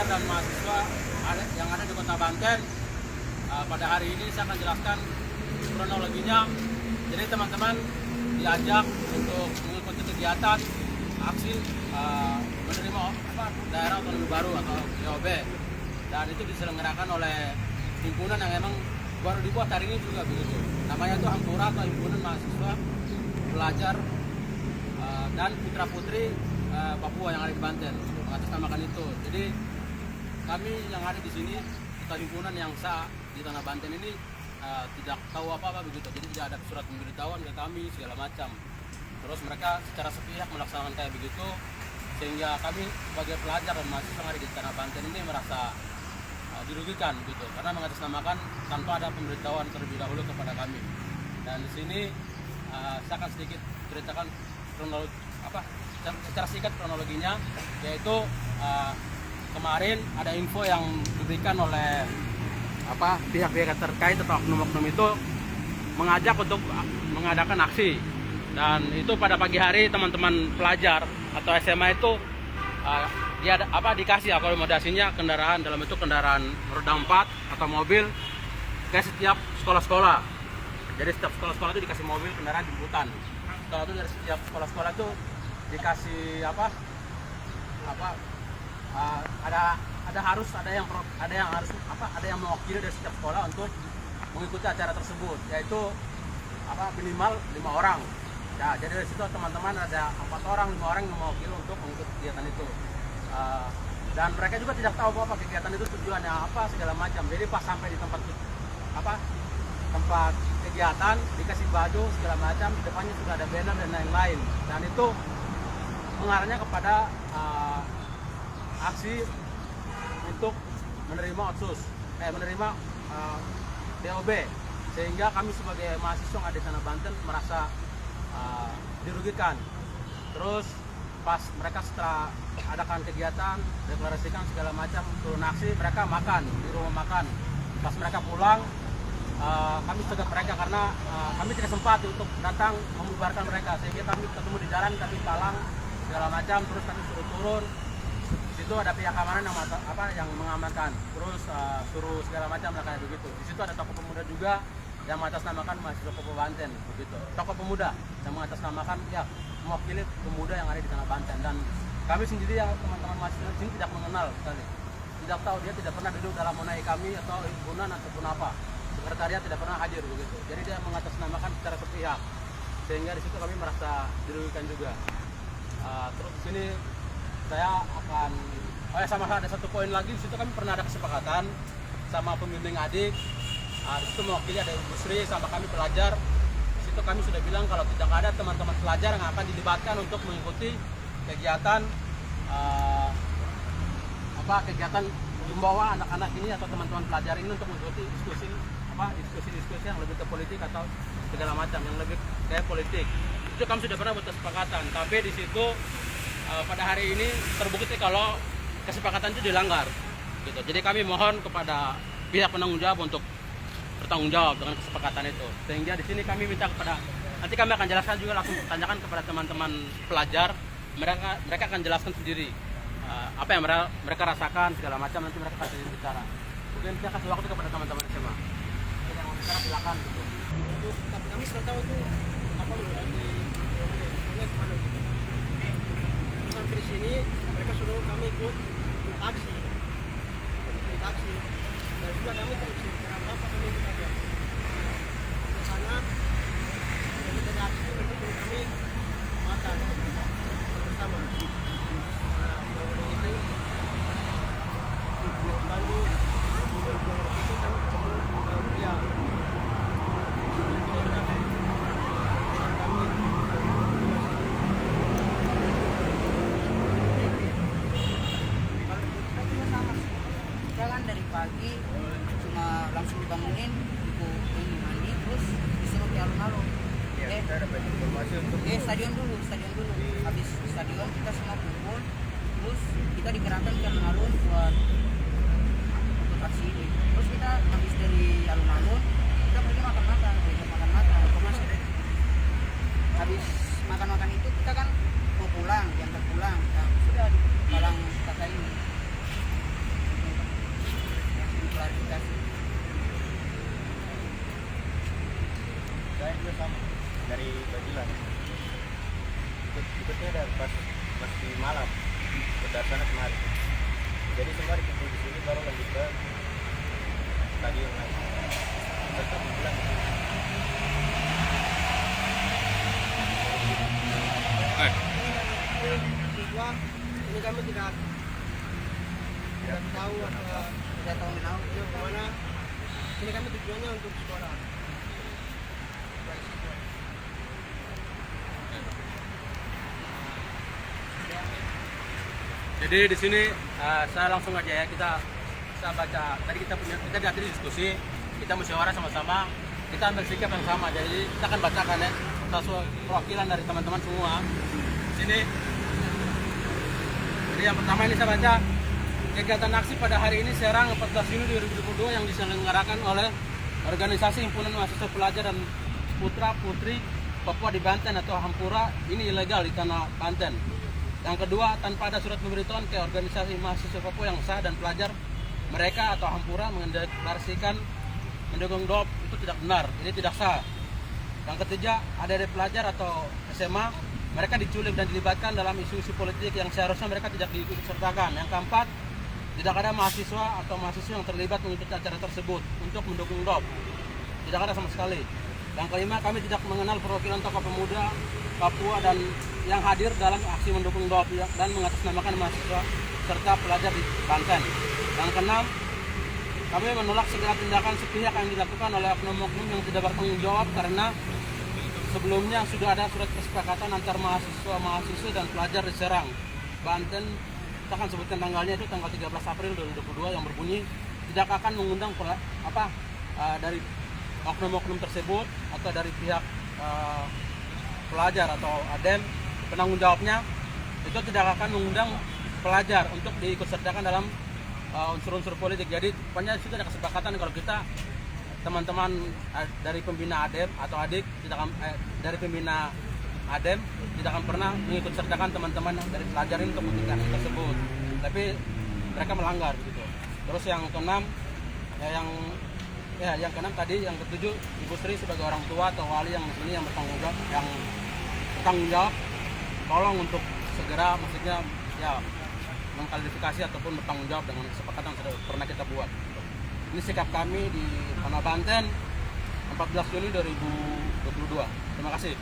pelajar dan mahasiswa yang ada di Kota Banten. Pada hari ini saya akan jelaskan kronologinya. Jadi teman-teman diajak untuk mengikuti kegiatan aksi menerima daerah otonomi baru atau DOB, dan itu diselenggarakan oleh himpunan yang emang baru dibuat hari ini juga begitu. Namanya itu Hampura atau Himpunan Mahasiswa Pelajar dan Putra Putri Papua yang ada di Banten, mengatasnamakan itu. Jadi kami yang ada di sini atau himpunan yang sah di tanah Banten ini tidak tahu apa-apa begitu. Jadi tidak ada surat pemberitahuan ke kami segala macam. Terus mereka secara sepihak melaksanakan kayak begitu, sehingga kami sebagai pelajar dan mahasiswa yang ada di tanah Banten ini merasa dirugikan gitu, karena mengatasnamakan tanpa ada pemberitahuan terlebih dahulu kepada kami. Dan di sini saya akan sedikit ceritakan secara singkat kronologinya, yaitu kemarin ada info yang diberikan oleh pihak-pihak terkait atau oknum-oknum itu mengajak untuk mengadakan aksi. Dan itu pada pagi hari teman-teman pelajar atau SMA itu dia dikasih akomodasinya kendaraan dalam bentuk kendaraan roda 4 atau mobil ke setiap sekolah-sekolah. Jadi setiap sekolah-sekolah itu dikasih mobil kendaraan jemputan. Setelah itu dari setiap sekolah-sekolah itu dikasih ada yang mewakili dari setiap sekolah untuk mengikuti acara tersebut, yaitu minimal 5 orang. Nah, jadi dari situ teman-teman ada 4 orang, 5 orang yang mewakili untuk mengikuti kegiatan itu. Dan mereka juga tidak tahu apa kegiatan itu tujuannya apa segala macam. Jadi pas sampai di tempat kegiatan dikasih baju segala macam, di depannya sudah ada banner dan lain-lain. Dan itu mengarahnya kepada aksi untuk menerima otsus, menerima DOB, sehingga kami sebagai mahasiswa yang ada di tanah Banten merasa dirugikan. Terus pas mereka setelah adakan kegiatan, deklarasikan segala macam turun aksi, mereka makan di rumah makan. Pas mereka pulang, kami cegat mereka karena kami tidak sempat untuk datang membubarkan mereka, sehingga kami ketemu di jalan, kami talang segala macam, terus kami suruh turun. Di situ ada pihak keamanan yang mengamankan, terus suruh segala macam kayak begitu. Di situ ada tokoh pemuda juga yang mengatasnamakan mahasiswa Papua Banten begitu. Tokoh pemuda yang mengatasnamakan mewakili pemuda yang ada di tanah Banten. Dan kami sendiri yang teman-teman mahasiswa sini tidak mengenal sekali, tidak tahu, dia tidak pernah duduk dalam monai kami atau himpunan ataupun apa, sekretariat tidak pernah hadir begitu. Jadi dia mengatasnamakan secara sepihak, sehingga di situ kami merasa dirugikan juga. Terus di sini saya akan sama ada satu poin lagi. Di situ kami pernah ada kesepakatan sama pembimbing adik. Di situ mewakili ada Ibu Sri sama kami pelajar. Di situ kami sudah bilang kalau tidak ada teman-teman pelajar yang akan dilibatkan untuk mengikuti kegiatan kegiatan membawa anak-anak ini atau teman-teman pelajar ini untuk mengikuti diskusi yang lebih ke politik atau segala macam yang lebih kayak politik. Itu kami sudah pernah buat kesepakatan, tapi di situ pada hari ini terbukti kalau kesepakatan itu dilanggar gitu. Jadi kami mohon kepada pihak penanggung jawab untuk bertanggung jawab dengan kesepakatan itu. Sehingga di sini kami minta kepada, nanti kami akan jelaskan juga, langsung tanyakan kepada teman-teman pelajar, mereka akan jelaskan sendiri apa yang mereka rasakan segala macam. Nanti mereka akan bicara. Mungkin saya kasih waktu kepada teman-teman SMA. Yang mau bicara silakan gitu. Tapi kami sudah tahu itu apa sampai di sini mereka suruh kami ikut aksi, dan juga kami terus kenapa kami ikut aja ke sana, dan kita aksi untuk kami makan bersama. Lalu itu kami ketemu dia. Kan dari pagi cuma langsung dibangunin, ini mandi, terus disuruh ke alun-alun. Stadion dulu. Habis stadion kita semua kumpul, terus kita dikerahkan ke alun-alun buat aksi ini. Terus kita habis dari alun-alun, kita pergi makan-makan. Habis makan-makan itu kita kan mau pulang, diantar pulang. Nah, sudah di Malang kata ini. dari Bajilan. Ikutnya dari pas di malam dari sana kemari. Jadi semua dikumpul di sini baru lanjut ke stadion lagi. Tetap pulang. Ini kami tidak tahu apa tidak tahu kemana. Ini kami tujuannya untuk sekolah. Jadi di sini saya langsung aja ya, kita baca. Tadi kita tadi diskusi, kita musyawarah sama-sama, kita ambil sikap yang sama. Jadi kita akan bacakan ya sesuai perwakilan dari teman-teman semua. Sini. Jadi yang pertama ini saya baca, kegiatan aksi pada hari ini Serang 14 Juni 2022 yang diselenggarakan oleh Organisasi Himpunan Mahasiswa Pelajar dan Putra Putri Papua di Banten atau Hampura ini ilegal di tanah Banten. Yang kedua, tanpa ada surat pemberitahuan ke organisasi mahasiswa Papua yang sah dan pelajar mereka atau Hampura mendeklarasikan mendukung DOP itu tidak benar, ini tidak sah. Yang ketiga, ada dari pelajar atau SMA mereka diculik dan dilibatkan dalam isu-isu politik yang seharusnya mereka tidak diikutsertakan. Yang keempat, tidak ada mahasiswa atau mahasiswa yang terlibat mengikuti acara tersebut untuk mendukung DOP. Tidak ada sama sekali. Yang kelima, kami tidak mengenal perwakilan tokoh pemuda Papua dan yang hadir dalam aksi mendukung DOP dan mengatasnamakan mahasiswa serta pelajar di Banten. Yang keenam, kami menolak segala tindakan sepihak yang dilakukan oleh oknum-oknum yang tidak bertanggung jawab karena sebelumnya sudah ada surat kesepakatan antar mahasiswa dan pelajar di Serang, Banten. Kita akan sebutkan tanggalnya itu tanggal 13 April 2022 yang berbunyi tidak akan mengundang dari oknum-oknum tersebut atau dari pihak pelajar atau ADEM, penanggung jawabnya itu tidak akan mengundang pelajar untuk diikutsertakan dalam unsur-unsur politik. Jadi pokoknya itu ada kesepakatan kalau kita teman-teman dari pembina ADEM atau adik dari pembina ADEM tidak akan pernah mengikutsertakan teman-teman dari pelajar ini untuk mengikuti tersebut. Tapi mereka melanggar gitu. Terus yang keenam yang keenam tadi, yang ketujuh, Ibu Sri sebagai orang tua atau wali yang di sini yang bertanggung jawab, tolong untuk segera maksudnya ya mengklarifikasi ataupun bertanggung jawab dengan kesepakatan yang sudah pernah kita buat. Ini sikap kami di Tanah Banten 14 Juni 2022. Terima kasih.